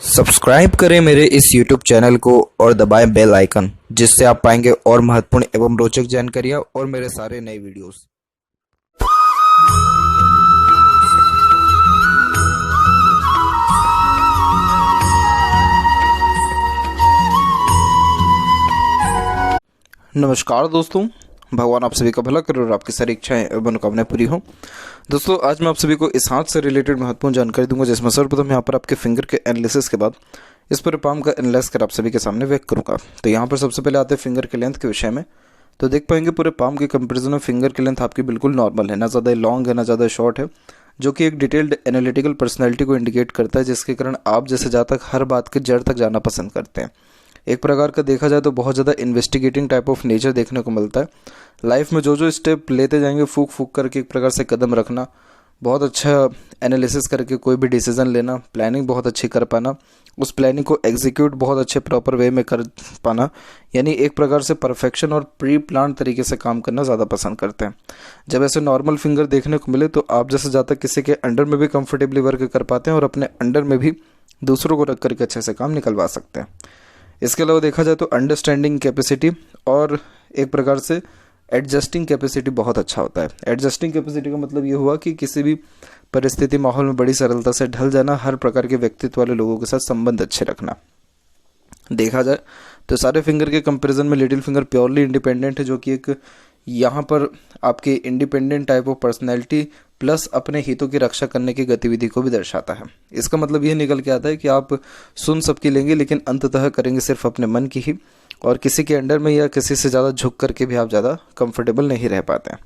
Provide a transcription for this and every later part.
Subscribe करें मेरे इस YouTube चैनल को और दबाएं बेल आइकन, जिससे आप पाएंगे और महत्वपूर्ण एवं रोचक जानकारियां और मेरे सारे नए वीडियोस। नमस्कार दोस्तों, भगवान आप सभी का भला करे और आपकी सारी इच्छाएं एवं मनोकामनाएं पूरी हों। दोस्तों, आज मैं आप सभी को इस हाथ से रिलेटेड महत्वपूर्ण जानकारी दूंगा, जिसमें सर्वप्रथम यहाँ पर आपके फिंगर के एनालिसिस के बाद इस पूरे पाम का एनालाइज कर आप सभी के सामने व्यक्त करूंगा। तो यहाँ पर सबसे पहले आते हैं फिंगर के लेंथ के विषय में। तो देख पाएंगे पूरे पाम के कंपेरिजन में फिंगर की लेंथ आपकी बिल्कुल नॉर्मल है, ना ज़्यादा लॉन्ग है ना ज़्यादा शॉर्ट है, जो कि एक डिटेल्ड एनालिटिकल पर्सनैलिटी को इंडिकेट करता है, जिसके कारण आप जैसे जहाँ तक हर बात के जड़ तक जाना पसंद करते हैं। एक प्रकार का देखा जाए तो बहुत ज़्यादा इन्वेस्टिगेटिंग टाइप ऑफ नेचर देखने को मिलता है। लाइफ में जो स्टेप लेते जाएंगे फूक फूक करके एक प्रकार से कदम रखना, बहुत अच्छा एनालिसिस करके कोई भी डिसीजन लेना, प्लानिंग बहुत अच्छी कर पाना, उस प्लानिंग को एग्जीक्यूट बहुत अच्छे प्रॉपर वे में कर पाना, यानी एक प्रकार से परफेक्शन और प्री प्लान तरीके से काम करना ज़्यादा पसंद करते हैं। जब ऐसे नॉर्मल फिंगर देखने को मिले तो आप जैसे ज़्यादा किसी के अंडर में भी कंफर्टेबली वर्क कर पाते हैं और अपने अंडर में भी दूसरों को रख करके अच्छे से काम निकलवा सकते हैं। इसके अलावा देखा जाए तो अंडरस्टैंडिंग कैपेसिटी और एक प्रकार से एडजस्टिंग कैपेसिटी बहुत अच्छा होता है। एडजस्टिंग कैपेसिटी का मतलब ये हुआ कि किसी भी परिस्थिति माहौल में बड़ी सरलता से ढल जाना, हर प्रकार के व्यक्तित्व वाले लोगों के साथ संबंध अच्छे रखना। देखा जाए तो सारे फिंगर के कंपैरिजन में लिटिल फिंगर प्योरली इंडिपेंडेंट है, जो कि एक यहाँ पर आपके independent type of personality plus अपने हितों की रक्षा करने की गतिविधि को भी दर्शाता है। इसका मतलब यह निकल के आता है कि आप सुन सबकी लेंगे लेकिन अंततः करेंगे सिर्फ अपने मन की ही, और किसी के अंडर में या किसी से ज़्यादा झुक करके भी आप ज़्यादा कंफर्टेबल नहीं रह पाते हैं।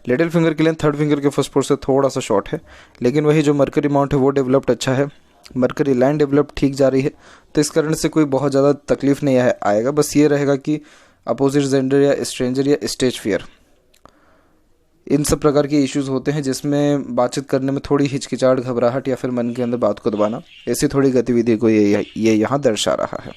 लिटिल फिंगर के लिए थर्ड फिंगर के फर्स्ट पोर्ट से थोड़ा सा शॉर्ट है, लेकिन वही जो मरकरी माउंट है वो डेवलप्ड अच्छा है, मरकरी लाइन डेवलप ठीक जा रही है, तो इस कारण से कोई बहुत ज़्यादा तकलीफ नहीं आएगा। बस ये रहेगा कि अपोजिट जेंडर या स्ट्रेंजर या स्टेज फियर, इन सब प्रकार के इश्यूज होते हैं जिसमें बातचीत करने में थोड़ी हिचकिचाहट, घबराहट या फिर मन के अंदर बात को दबाना, ऐसी थोड़ी गतिविधि को ये यहाँ दर्शा रहा है।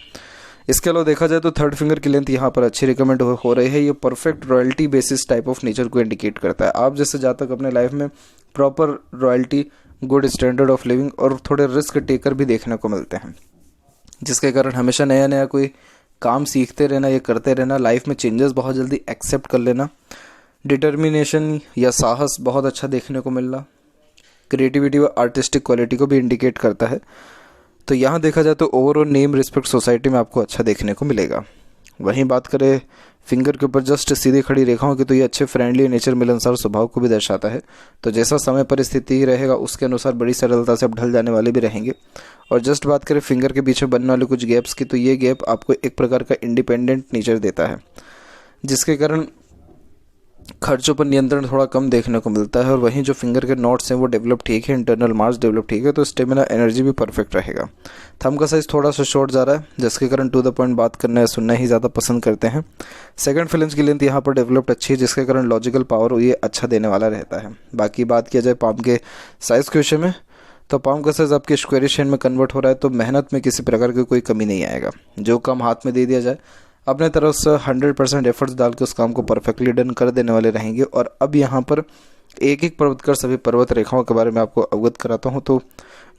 इसके अलावा देखा जाए तो थर्ड फिंगर की लेंथ यहाँ पर अच्छी रिकमेंड हो रही है। ये perfect royalty basis type of nature को इंडिकेट करता है। आप जैसे जहाँ तक अपने लाइफ में proper royalty, good standard of living और थोड़े रिस्क टेकर भी देखने को मिलते हैं, जिसके कारण हमेशा नया नया कोई काम सीखते रहना, ये करते रहना, लाइफ में चेंजेस बहुत जल्दी एक्सेप्ट कर लेना, डिटर्मिनेशन या साहस बहुत अच्छा देखने को मिलना, क्रिएटिविटी व आर्टिस्टिक क्वालिटी को भी इंडिकेट करता है। तो यहाँ देखा जाए तो ओवरऑल नेम रिस्पेक्ट सोसाइटी में आपको अच्छा देखने को मिलेगा। वहीं बात करें फिंगर के ऊपर जस्ट सीधी खड़ी रेखाओं की, तो ये अच्छे फ्रेंडली नेचर, मिलनसार स्वभाव को भी दर्शाता है। तो जैसा समय परिस्थिति रहेगा उसके अनुसार बड़ी सरलता से आप ढल जाने वाले भी रहेंगे। और जस्ट बात करें फिंगर के पीछे बनने वाले कुछ गैप्स की, तो ये गैप आपको एक प्रकार का इंडिपेंडेंट नेचर देता है, जिसके कारण खर्चों पर नियंत्रण थोड़ा कम देखने को मिलता है। और वहीं जो फिंगर के नॉट्स हैं वो डेवलप ठीक है, इंटरनल मार्च डेवलप ठीक है, तो स्टेमिना एनर्जी भी परफेक्ट रहेगा। थंब का साइज थोड़ा सा शॉर्ट जा रहा है, जिसके कारण टू द पॉइंट बात करना या सुनना ही ज़्यादा पसंद करते हैं। सेकंड फिंगर की लेंथ यहाँ पर डेवलप्ड अच्छी है, जिसके कारण लॉजिकल पावर ये अच्छा देने वाला रहता है। बाकी बात किया जाए पाम के साइज़ के विषय में, तो पाम का साइज आपके स्क्वायरिश शेप में कन्वर्ट हो रहा है, तो मेहनत में किसी प्रकार की कोई कमी नहीं आएगा। जो काम हाथ में दे दिया जाए अपने तरफ से 100% एफर्ट्स डाल के उस काम को परफेक्टली डन कर देने वाले रहेंगे। और अब यहाँ पर एक एक पर्वत कर सभी पर्वत रेखाओं के बारे में आपको अवगत कराता हूँ। तो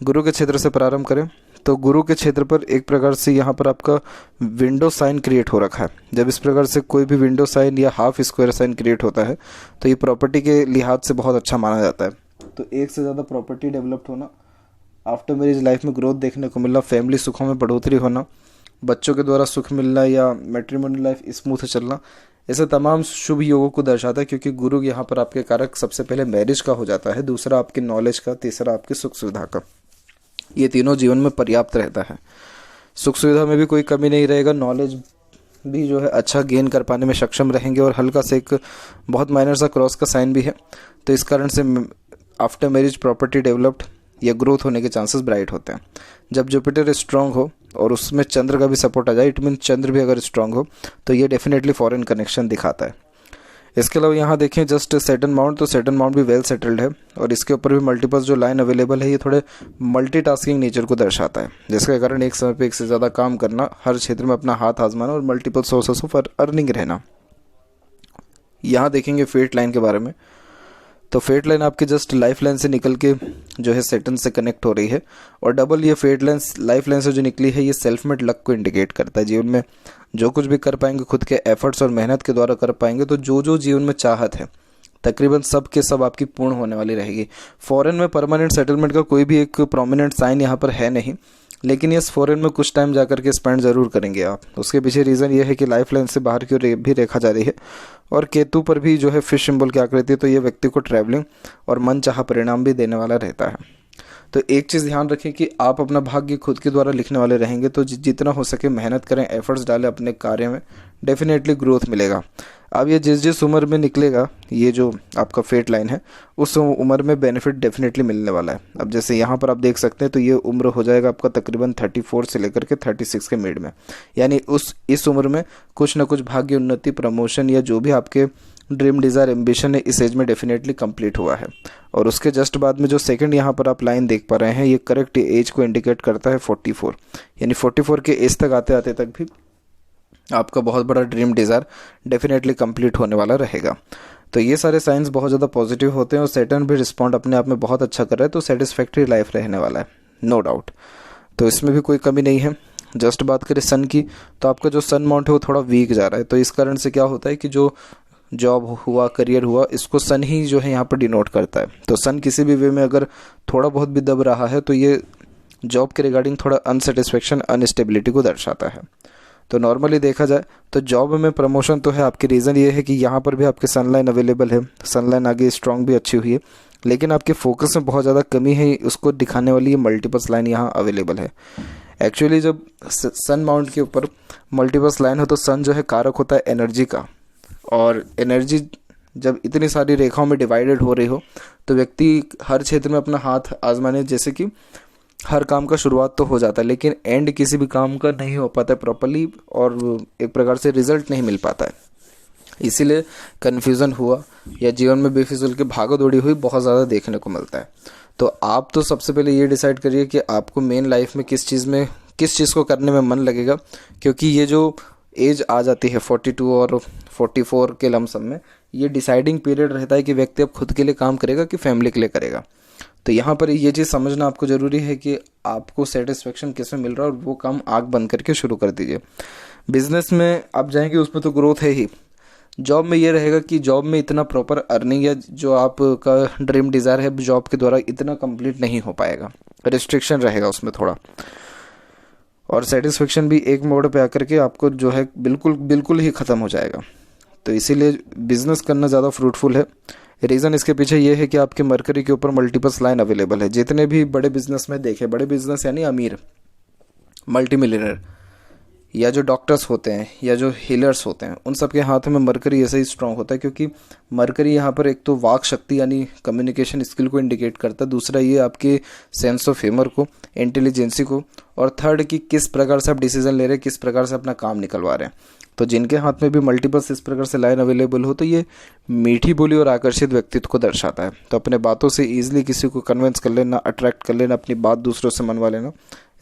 गुरु के क्षेत्र से प्रारंभ करें तो गुरु के क्षेत्र पर एक प्रकार से यहाँ पर आपका विंडो साइन क्रिएट हो रखा है। जब इस प्रकार से कोई भी विंडो साइन या हाफ स्क्वायर साइन क्रिएट होता है तो ये प्रॉपर्टी के लिहाज से बहुत अच्छा माना जाता है। तो एक से ज़्यादा प्रॉपर्टी डेवलप्ड होना, आफ्टर मैरिज लाइफ में ग्रोथ देखने को मिलना, फैमिली सुखों में बढ़ोतरी होना, बच्चों के द्वारा सुख मिलना या मैट्रिमोनियल लाइफ स्मूथ चलना, ऐसे तमाम शुभ योगों को दर्शाता है। क्योंकि गुरु यहाँ पर आपके कारक सबसे पहले मैरिज का हो जाता है, दूसरा आपके नॉलेज का, तीसरा आपकी सुख सुविधा का। ये तीनों जीवन में पर्याप्त रहता है। सुख सुविधा में भी कोई कमी नहीं रहेगा, नॉलेज भी अच्छा गेन कर पाने में सक्षम रहेंगे, और हल्का से एक बहुत माइनर सा क्रॉस का साइन भी है, तो इस कारण से आफ्टर मैरिज प्रॉपर्टी डेवलप्ड या ग्रोथ होने के चांसेस ब्राइट होते हैं। जब जुपिटर स्ट्रांग हो और उसमें चंद्र का भी सपोर्ट आ जाए, इट मीन चंद्र भी अगर स्ट्रांग हो तो ये डेफिनेटली फॉरेन कनेक्शन दिखाता है। इसके अलावा यहाँ देखें जस्ट सैटर्न माउंट, तो सैटर्न माउंट भी वेल सेटल्ड है, और इसके ऊपर भी मल्टीपल जो लाइन अवेलेबल है ये थोड़े मल्टीटास्किंग नेचर को दर्शाता है, जिसके कारण एक समय पे एक से ज़्यादा काम करना, हर क्षेत्र में अपना हाथ आजमाना और मल्टीपल सोर्सेस ऑफ अर्निंग रहना। यहाँ देखेंगे फेट लाइन के बारे में, तो फेट लाइन आपके जस्ट लाइफ लाइन से निकल के जो है सैटर्न से कनेक्ट हो रही है, और डबल ये फेट लाइन लाइफ लाइन से जो निकली है ये सेल्फ मेड लक को इंडिकेट करता है। जीवन में जो कुछ भी कर पाएंगे खुद के एफर्ट्स और मेहनत के द्वारा कर पाएंगे, तो जो जो जीवन में चाहत है तकरीबन सब के सब आपकी पूर्ण होने वाली रहेगी। फॉरेन में परमानेंट सेटलमेंट का कोई भी एक प्रोमिनेंट साइन यहाँ पर है नहीं, लेकिन ये फॉरेन में कुछ टाइम जाकर के स्पेंड ज़रूर करेंगे आप। उसके पीछे रीज़न ये है कि लाइफ लाइन से बाहर की ओर भी रेखा जा रही है, और केतु पर भी जो है फिश सिंबल की आकृति है, तो ये व्यक्ति को ट्रैवलिंग और मन चाहा परिणाम भी देने वाला रहता है। तो एक चीज़ ध्यान रखें कि आप अपना भाग्य खुद के द्वारा लिखने वाले रहेंगे, तो जितना हो सके मेहनत करें, एफर्ट्स डालें अपने कार्य में, डेफिनेटली ग्रोथ मिलेगा। अब ये जिस जिस उम्र में निकलेगा, ये जो आपका फेट लाइन है, उस उम्र में बेनिफिट डेफिनेटली मिलने वाला है। अब जैसे यहाँ पर आप देख सकते हैं, तो ये उम्र हो जाएगा आपका तकरीबन 34 से लेकर के 36 के मिड में, यानी इस उम्र में कुछ ना कुछ भाग्य उन्नति, प्रमोशन या जो भी आपके ड्रीम डिज़ायर एम्बिशन है इस एज में डेफिनेटली कंप्लीट हुआ है। और उसके जस्ट बाद में जो सेकंड यहाँ पर आप लाइन देख पा रहे हैं, ये करेक्ट एज को इंडिकेट करता है 44, यानी 44 के एज तक आते आते तक भी आपका बहुत बड़ा ड्रीम डिज़ायर डेफिनेटली कंप्लीट होने वाला रहेगा। तो ये सारे साइंस बहुत ज़्यादा पॉजिटिव होते हैं, और सैटर्न भी रिस्पॉन्ड अपने आप में बहुत अच्छा कर रहा है, तो सेटिस्फैक्ट्री लाइफ रहने वाला है, नो डाउट। तो इसमें भी कोई कमी नहीं है। जस्ट बात करें सन की, तो आपका जो सन माउंट है वो थोड़ा वीक जा रहा है, तो इस कारण से क्या होता है कि जो जॉब हुआ, करियर हुआ, इसको सन ही जो है यहाँ पर डिनोट करता है। तो सन किसी भी वे में अगर थोड़ा बहुत भी दब रहा है, तो ये जॉब के रिगार्डिंग थोड़ा अनसेटिस्फेक्शन, अनस्टेबिलिटी को दर्शाता है। तो नॉर्मली देखा जाए तो जॉब में प्रमोशन तो है आपकी। रीज़न ये है कि यहाँ पर भी आपके सनलाइन अवेलेबल है, सनलाइन आगे स्ट्रॉन्ग भी अच्छी हुई है, लेकिन आपके फोकस में बहुत ज़्यादा कमी है, उसको दिखाने वाली ये मल्टीपल्स लाइन यहाँ अवेलेबल है। एक्चुअली जब सन माउंट के ऊपर मल्टीपल्स लाइन हो, तो सन जो है कारक होता है एनर्जी का, और एनर्जी जब इतनी सारी रेखाओं में डिवाइडेड हो रही हो, तो व्यक्ति हर क्षेत्र में अपना हाथ आजमाने, जैसे कि हर काम का शुरुआत तो हो जाता है, लेकिन एंड किसी भी काम का नहीं हो पाता है प्रॉपर्ली, और एक प्रकार से रिजल्ट नहीं मिल पाता है। इसीलिए कन्फ्यूज़न हुआ या जीवन में बेफिजूल की भागो दौड़ी हुई बहुत ज़्यादा देखने को मिलता है। तो आप तो सबसे पहले ये डिसाइड करिए कि आपको मेन लाइफ में किस चीज़ को करने में मन लगेगा, क्योंकि ये जो एज आ जाती है 42 और 44 के लमसम में, ये डिसाइडिंग पीरियड रहता है कि व्यक्ति अब खुद के लिए काम करेगा कि फैमिली के लिए करेगा। तो यहाँ पर ये चीज़ समझना आपको ज़रूरी है कि आपको सेटिस्फेक्शन किस में मिल रहा है, और वो काम आँख बंद करके शुरू कर दीजिए। बिजनेस में आप जाएंगे, उसमें तो ग्रोथ है ही। जॉब में ये रहेगा कि जॉब में इतना प्रॉपर अर्निंग या जो आपका ड्रीम डिज़ायर है जॉब के द्वारा इतना कंप्लीट नहीं हो पाएगा, रिस्ट्रिक्शन रहेगा उसमें थोड़ा। और सेटिस्फेक्शन भी एक मोड पे आकर के आपको जो है बिल्कुल ही ख़त्म हो जाएगा। तो इसीलिए बिजनेस करना ज़्यादा फ्रूटफुल है। रीज़न इसके पीछे ये है कि आपके मरकरी के ऊपर मल्टीपल्स लाइन अवेलेबल है। जितने भी बड़े बिजनेस में देखे, बड़े बिजनेस यानी अमीर, मल्टी मिलियनर, या जो डॉक्टर्स होते हैं या जो हीलर्स होते हैं, उन सब के हाथ में मरकरी ऐसे ही स्ट्रांग होता है, क्योंकि मरकरी यहाँ पर एक तो वाक शक्ति यानी कम्युनिकेशन स्किल को इंडिकेट करता है, दूसरा ये आपके सेंस ऑफ ह्यूमर को, इंटेलिजेंसी को, और थर्ड कि किस प्रकार से आप डिसीजन ले रहे हैं, किस प्रकार से अपना काम निकलवा रहे हैं। तो जिनके हाथ में भी मल्टीपल्स इस प्रकार से लाइन अवेलेबल हो, तो ये मीठी बोली और आकर्षित व्यक्तित्व को दर्शाता है। तो अपने बातों से ईजिली किसी को कन्विंस कर लेना, अट्रैक्ट कर लेना, अपनी बात दूसरों से मनवा लेना,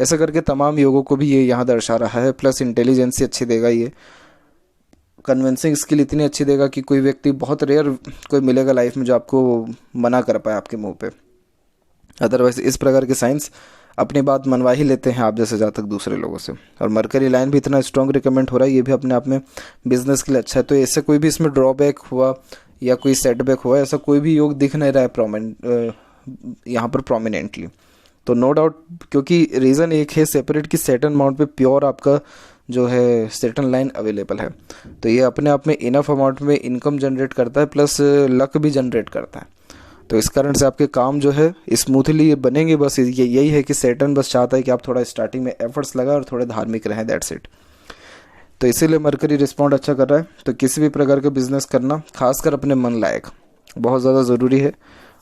ऐसा करके तमाम योगों को भी ये यहाँ दर्शा रहा है। प्लस इंटेलिजेंसी अच्छी देगा, ये कन्विंसिंग स्किल इतनी अच्छी देगा कि कोई व्यक्ति, बहुत रेयर कोई मिलेगा लाइफ में जो आपको मना कर पाए आपके मुंह पे। अदरवाइज इस प्रकार के साइंस अपनी बात मनवा ही लेते हैं आप जैसे ज़्यादा तक दूसरे लोगों से। और मरकरी लाइन भी इतना स्ट्रॉन्ग रिकमेंड हो रहा है, ये भी अपने आप में बिजनेस के लिए अच्छा है। तो ऐसे कोई भी इसमें ड्रॉबैक हुआ या कोई सेटबैक हुआ, ऐसा कोई भी योग दिख नहीं रहा है यहाँ पर प्रोमिनेंटली। तो नो डाउट, क्योंकि रीज़न एक है सेपरेट कि सैटर्न माउंट पे प्योर आपका जो है सैटर्न लाइन अवेलेबल है, तो ये अपने आप में इनफ अमाउंट में इनकम जनरेट करता है, प्लस लक भी जनरेट करता है। तो इस कारण से आपके काम जो है स्मूथली बनेंगे। बस यही है कि सैटर्न बस चाहता है कि आप थोड़ा स्टार्टिंग में एफर्ट्स लगाएं और थोड़े धार्मिक रहें, दैट्स इट। तो इसीलिए मरकरी रिस्पॉन्ड अच्छा कर रहा है। तो किसी भी प्रकार का बिजनेस करना, खासकर अपने मन लायक, बहुत ज़्यादा ज़रूरी है।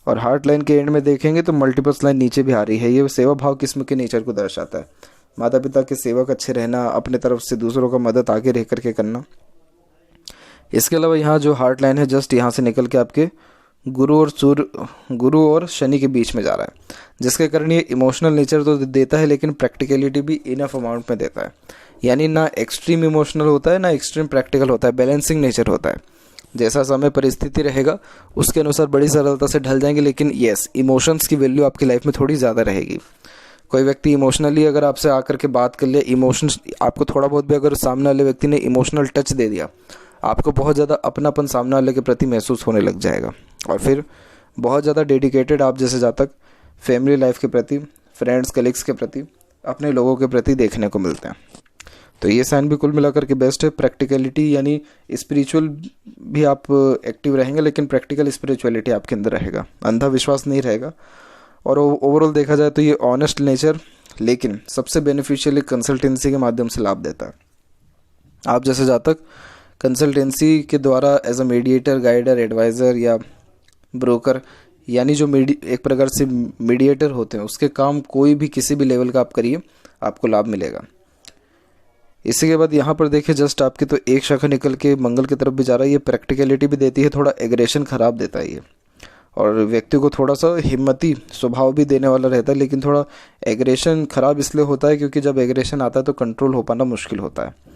और हार्ट लाइन के एंड में देखेंगे तो मल्टीपल्स लाइन नीचे भी आ रही है। ये सेवा भाव किस्म के नेचर को दर्शाता है। माता पिता के सेवक अच्छे रहना, अपने तरफ से दूसरों का मदद आगे रह करके करना। इसके अलावा यहाँ जो हार्ट लाइन है जस्ट यहाँ से निकल के आपके गुरु और शनि के बीच में जा रहा है, जिसके कारण ये इमोशनल नेचर तो देता है, लेकिन प्रैक्टिकलिटी भी इनफ अमाउंट में देता है। यानी ना एक्सट्रीम इमोशनल होता है ना एक्सट्रीम प्रैक्टिकल होता है, बैलेंसिंग नेचर होता है। जैसा समय परिस्थिति रहेगा उसके अनुसार बड़ी सरलता से ढल जाएंगे। लेकिन येस, इमोशंस की वैल्यू आपकी लाइफ में थोड़ी ज़्यादा रहेगी। कोई व्यक्ति इमोशनली अगर आपसे आकर के बात कर लिया, इमोशंस आपको थोड़ा बहुत भी अगर सामने वाले व्यक्ति ने इमोशनल टच दे दिया, आपको बहुत ज़्यादा अपनापन सामने वाले के प्रति महसूस होने लग जाएगा। और फिर बहुत ज़्यादा डेडिकेटेड आप जैसे जातक फैमिली लाइफ के प्रति, फ्रेंड्स कलीग्स के प्रति, अपने लोगों के प्रति देखने को मिलते हैं। तो ये साइन भी कुल मिलाकर के बेस्ट है। प्रैक्टिकलिटी यानी स्पिरिचुअल भी आप एक्टिव रहेंगे, लेकिन प्रैक्टिकल स्पिरिचुअलिटी आपके अंदर रहेगा, अंधा विश्वास नहीं रहेगा। और ओवरऑल देखा जाए तो ये ऑनेस्ट नेचर, लेकिन सबसे बेनिफिशियल कंसल्टेंसी के माध्यम से लाभ देता है। आप जैसे जातक कंसल्टेंसी के द्वारा as a mediator, guider, adviser या ब्रोकर, यानी जो एक प्रकार से मीडिएटर होते हैं, उसके काम कोई भी किसी भी लेवल का आप करिए, आपको लाभ मिलेगा। इसी के बाद यहाँ पर देखिए, जस्ट आपकी तो एक शाखा निकल के मंगल की तरफ भी जा रहा है। ये प्रैक्टिकलिटी भी देती है, थोड़ा एग्रेशन खराब देता है ये, और व्यक्ति को थोड़ा सा हिम्मती स्वभाव भी देने वाला रहता है। लेकिन थोड़ा एग्रेशन खराब इसलिए होता है क्योंकि जब एग्रेशन आता है तो कंट्रोल हो पाना मुश्किल होता है।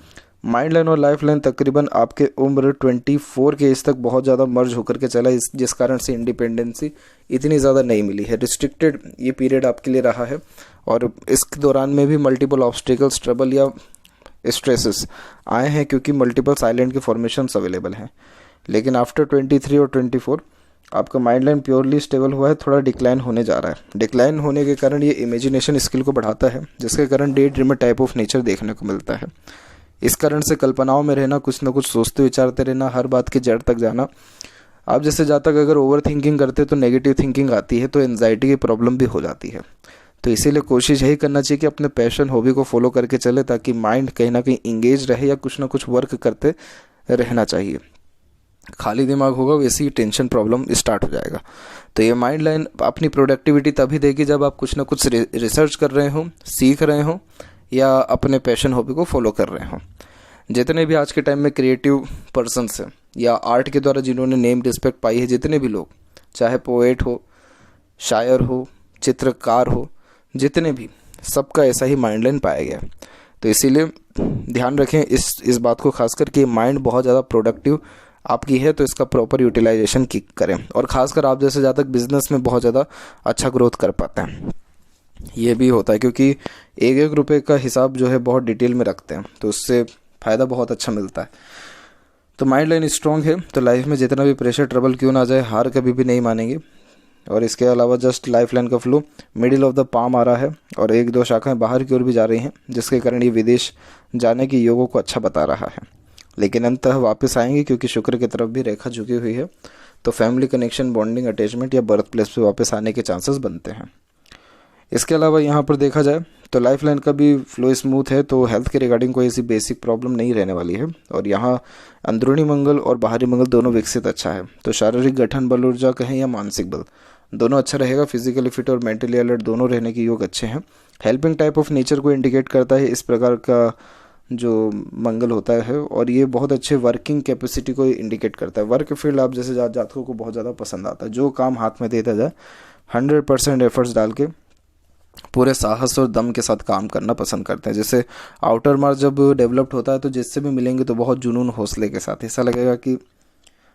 माइंड लाइन और लाइफ लाइन तकरीबन आपके उम्र 24 के एज तक बहुत ज़्यादा मर्ज होकर के चला, जिस कारण से इंडिपेंडेंसी इतनी ज़्यादा नहीं मिली है। रिस्ट्रिक्टेड ये पीरियड आपके लिए रहा है, और इस दौरान में भी मल्टीपल ऑब्स्टिकल्स, ट्रबल या स्ट्रेसेस आए हैं क्योंकि मल्टीपल साइलेंट के फॉर्मेशंस अवेलेबल हैं। लेकिन आफ्टर 23 और 24 आपका माइंड लाइन प्योरली स्टेबल हुआ है, थोड़ा डिक्लाइन होने जा रहा है। डिक्लाइन होने के कारण ये इमेजिनेशन स्किल को बढ़ाता है, जिसके कारण day dreamer type of nature देखने को मिलता है। इस कारण से कल्पनाओं में रहना, कुछ ना कुछ सोचते विचारते रहना, हर बात की जड़ तक जाना। आप जैसे जातक अगर ओवर थिंकिंग करते तो नेगेटिव थिंकिंग आती है, तो एंजाइटी की प्रॉब्लम भी हो जाती है। तो इसीलिए कोशिश यही करना चाहिए कि अपने पैशन, हॉबी को फॉलो करके चले, ताकि माइंड कहीं ना कहीं इंगेज रहे या कुछ ना कुछ वर्क करते रहना चाहिए। खाली दिमाग होगा वैसे ही टेंशन प्रॉब्लम स्टार्ट हो जाएगा। तो ये माइंड लाइन अपनी प्रोडक्टिविटी तभी देगी जब आप कुछ ना कुछ रिसर्च कर रहे हो, सीख रहे हो, या अपने पैशन, हॉबी को फॉलो कर रहे हो। जितने भी आज के टाइम में क्रिएटिव पर्सन्स हैं या आर्ट के द्वारा जिन्होंने नेम रिस्पेक्ट पाई है, जितने भी लोग, चाहे पोएट हो, शायर हो, चित्रकार हो, जितने भी, सबका ऐसा ही माइंड लाइन पाया गया। तो इसीलिए ध्यान रखें इस बात को, खासकर कि माइंड बहुत ज़्यादा प्रोडक्टिव आपकी है, तो इसका प्रॉपर यूटिलाइजेशन करें। और ख़ासकर आप जैसे जातक बिजनेस में बहुत ज़्यादा अच्छा ग्रोथ कर पाते हैं। ये भी होता है क्योंकि एक एक रुपये का हिसाब जो है बहुत डिटेल में रखते हैं, तो उससे फ़ायदा बहुत अच्छा मिलता है। तो माइंड लाइन स्ट्रॉन्ग है तो लाइफ में जितना भी प्रेशर, ट्रबल क्यों ना आ जाए, हार कभी भी नहीं मानेंगे। और इसके अलावा जस्ट लाइफ लाइन का flow middle of the palm आ रहा है, और एक दो शाखाएं बाहर की ओर भी जा रही हैं, जिसके कारण ये विदेश जाने की योगों को अच्छा बता रहा है। लेकिन अंततः वापस आएंगे क्योंकि शुक्र की तरफ भी रेखा झुकी हुई है, तो फैमिली कनेक्शन, बॉन्डिंग, अटैचमेंट या बर्थ प्लेस पे वापस आने के चांसेस बनते हैं। इसके अलावा यहाँ पर देखा जाए तो लाइफ लाइन का भी फ्लो स्मूथ है, तो हेल्थ के रिगार्डिंग कोई ऐसी बेसिक प्रॉब्लम नहीं रहने वाली है। और यहाँ अंदरूनी मंगल और बाहरी मंगल दोनों विकसित अच्छा है, तो शारीरिक गठन, बल, ऊर्जा कहें या मानसिक बल, दोनों अच्छा रहेगा। फिजिकली फिट और मेंटली अलर्ट दोनों रहने के योग अच्छे हैं। हेल्पिंग टाइप ऑफ नेचर को इंडिकेट करता है इस प्रकार का जो मंगल होता है, और ये बहुत अच्छे वर्किंग कैपेसिटी को इंडिकेट करता है। वर्क फील्ड आप जैसे जातकों को बहुत ज़्यादा पसंद आता है, जो काम हाथ में देता जाए 100% एफर्ट्स डाल के पूरे साहस और दम के साथ काम करना पसंद करते हैं। जैसे आउटर मार्स जब डेवलप्ड होता है तो जिससे भी मिलेंगे तो बहुत जुनून, हौसले के साथ, ऐसा लगेगा कि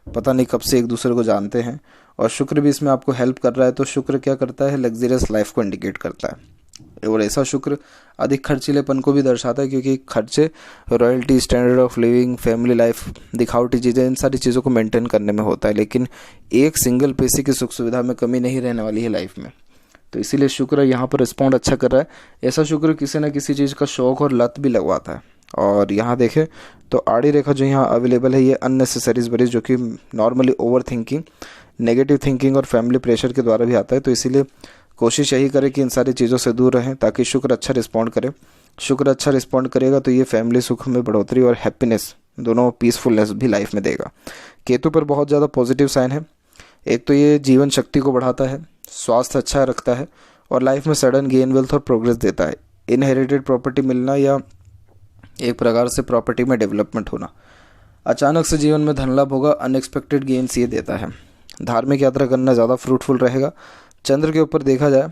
पता नहीं कब से एक दूसरे को जानते हैं। और शुक्र भी इसमें आपको हेल्प कर रहा है, तो शुक्र क्या करता है, लग्जरियस लाइफ को इंडिकेट करता है। और ऐसा शुक्र अधिक खर्चीलेपन को भी दर्शाता है, क्योंकि खर्चे royalty, standard of living, family life, दिखावटी चीज़ें, इन सारी चीज़ों को मेंटेन करने में होता है। लेकिन एक सिंगल पैसे की सुख सुविधा में कमी नहीं रहने वाली है लाइफ में। तो इसीलिए शुक्र यहाँ पर रिस्पॉन्ड अच्छा कर रहा है। ऐसा शुक्र किसी न किसी चीज़ का शौक और लत भी लगवाता है। और यहाँ देखें तो आड़ी रेखा जो यहाँ अवेलेबल है, ये अननेसेसरीज वरीज, जो कि normally over thinking, negative thinking और फैमिली प्रेशर के द्वारा भी आता है। तो इसीलिए कोशिश यही करें कि इन सारी चीज़ों से दूर रहें, ताकि शुक्र अच्छा रिस्पॉन्ड करे। शुक्र अच्छा रिस्पॉन्ड करेगा तो ये फैमिली सुख में बढ़ोतरी और हैप्पीनेस, दोनों पीसफुलनेस भी लाइफ में देगा। केतु पर बहुत ज़्यादा पॉजिटिव साइन है। एक तो ये जीवन शक्ति को बढ़ाता है, स्वास्थ्य अच्छा रखता है, और लाइफ में सडन गेन, वेल्थ और प्रोग्रेस देता है। इनहेरिटेड प्रॉपर्टी मिलना या एक प्रकार से प्रॉपर्टी में डेवलपमेंट होना, अचानक से जीवन में धन लाभ होगा, अनएक्सपेक्टेड गेन्स ये देता है। धार्मिक यात्रा करना ज़्यादा फ्रूटफुल रहेगा। चंद्र के ऊपर देखा जाए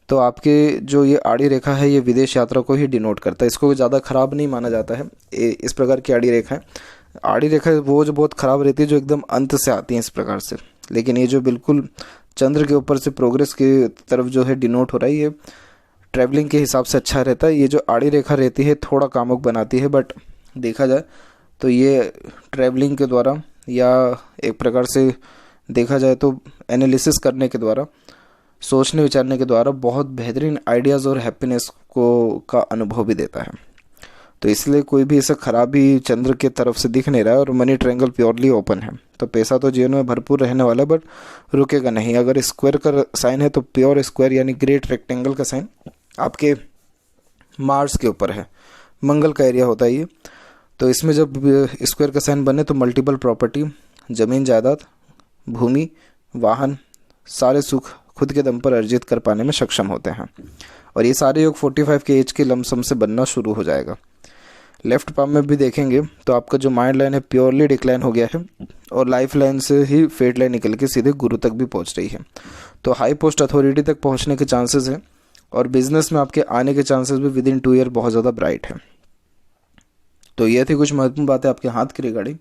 तो आपके जो ये आड़ी रेखा है, ये विदेश यात्रा को ही डिनोट करता है। इसको ज़्यादा खराब नहीं माना जाता है। इस प्रकार की आड़ी रेखाएं आड़ी रेखा वो जो बहुत ख़राब रहती है, जो एकदम अंत से आती है इस प्रकार से, लेकिन ये जो बिल्कुल चंद्र के ऊपर से प्रोग्रेस की तरफ जो है डिनोट हो रहा है, ये ट्रैवलिंग के हिसाब से अच्छा रहता है। ये जो आड़ी रेखा रहती है थोड़ा कामुक बनाती है, बट देखा जाए तो ये ट्रैवलिंग के द्वारा या एक प्रकार से देखा जाए तो एनालिसिस करने के द्वारा, सोचने विचारने के द्वारा बहुत बेहतरीन आइडियाज़ और हैप्पीनेस को का अनुभव भी देता है। तो इसलिए कोई भी ऐसा खराबी चंद्र के तरफ से दिख नहीं रहा है, और मनी ट्रायंगल प्योरली ओपन है, तो पैसा तो जीवन में भरपूर रहने वाला है, बट रुकेगा नहीं। अगर स्क्वायर का साइन है तो प्योर स्क्वायर यानी ग्रेट रेक्टेंगल का साइन आपके मार्स के ऊपर है, मंगल का एरिया होता है ये। तो इसमें जब स्क्वायर का साइन बने तो मल्टीपल प्रॉपर्टी, ज़मीन जायदाद, भूमि, वाहन, सारे सुख खुद के दम पर अर्जित कर पाने में सक्षम होते हैं। और ये सारे योग 45 के एज के लमसम से बनना शुरू हो जाएगा। लेफ्ट पाम में भी देखेंगे तो आपका जो माइंड लाइन है प्योरली डिक्लाइन हो गया है, और लाइफ लाइन से ही फेट लाइन निकल के सीधे गुरु तक भी पहुंच रही है। तो हाई पोस्ट अथॉरिटी तक पहुंचने के चांसेस हैं, और बिजनेस में आपके आने के चांसेस भी विद इन 2 ईयर बहुत ज़्यादा ब्राइट है। तो ये थी कुछ महत्वपूर्ण बातें आपके हाथ की रिगार्डिंग।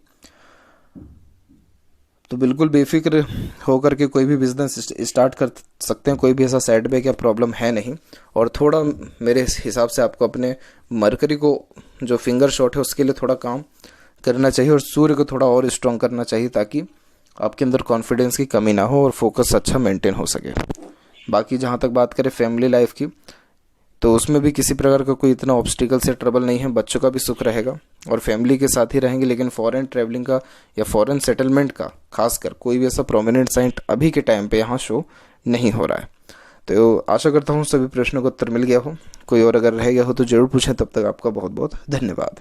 तो बिल्कुल बेफिक्र होकर के कोई भी बिजनेस स्टार्ट कर सकते हैं, कोई भी ऐसा सेटबैक या प्रॉब्लम है नहीं। और थोड़ा मेरे हिसाब से आपको अपने मरकरी को जो फिंगर शॉट है उसके लिए थोड़ा काम करना चाहिए, और सूर्य को थोड़ा और स्ट्रॉन्ग करना चाहिए, ताकि आपके अंदर कॉन्फिडेंस की कमी ना हो और फोकस अच्छा मेंटेन हो सके। बाकी जहाँ तक बात करें फैमिली लाइफ की, तो उसमें भी किसी प्रकार का कोई इतना ऑब्स्टिकल से ट्रबल नहीं है, बच्चों का भी सुख रहेगा और फैमिली के साथ ही रहेंगे। लेकिन फॉरेन ट्रैवलिंग का या फॉरेन सेटलमेंट का खासकर कोई भी ऐसा प्रोमिनेंट साइन अभी के टाइम पे यहाँ शो नहीं हो रहा है। तो आशा करता हूँ सभी प्रश्नों का उत्तर मिल गया हो। कोई और अगर रह गया हो तो ज़रूर पूछें। तब तक आपका बहुत बहुत धन्यवाद।